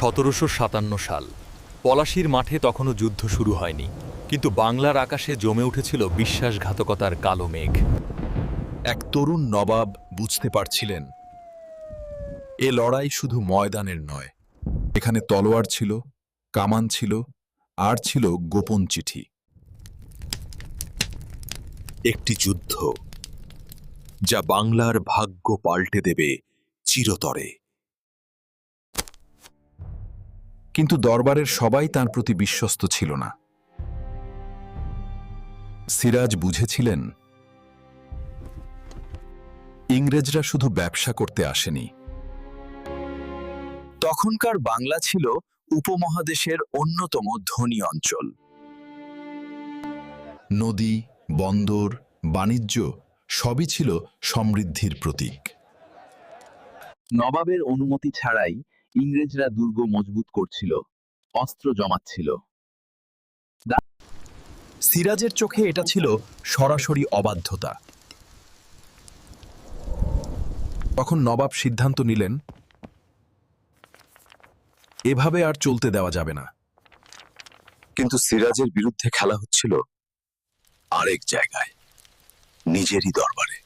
1757 সাল। পলাশীর মাঠে তখনও যুদ্ধ শুরু হয়নি, কিন্তু বাংলার আকাশে জমে উঠেছিল বিশ্বাসঘাতকতার কালো মেঘ। এক তরুণ নবাব বুঝতে পারছিলেন, এ লড়াই শুধু ময়দানের নয়, এখানে তলোয়ার ছিল, কামান ছিল, আর ছিল গোপন চিঠি। একটি যুদ্ধ যা বাংলার ভাগ্য পাল্টে দেবে চিরতরে। কিন্তু দরবারের সবাই তার প্রতি বিশ্বস্ত ছিল না। সিরাজ বুঝেছিলেন, ইংরেজরা শুধু ব্যবসা করতে আসেনি। তখনকার বাংলা ছিল উপমহাদেশের অন্যতম ধনী অঞ্চল। নদী, বন্দর, বাণিজ্য সবই ছিল সমৃদ্ধির প্রতীক। নবাবের অনুমতি ছাড়াই ইংরেজরা দুর্গ মজবুত করছিল, অস্ত্র জমাচ্ছিল। সিরাজের চোখে এটা ছিল সরাসরি অবাধ্যতা। তখন নবাব সিদ্ধান্ত নিলেন, এভাবে আর চলতে দেওয়া যাবে না। কিন্তু সিরাজের বিরুদ্ধে খেলা হচ্ছিল আরেক জায়গায়, নিজেরই দরবারে।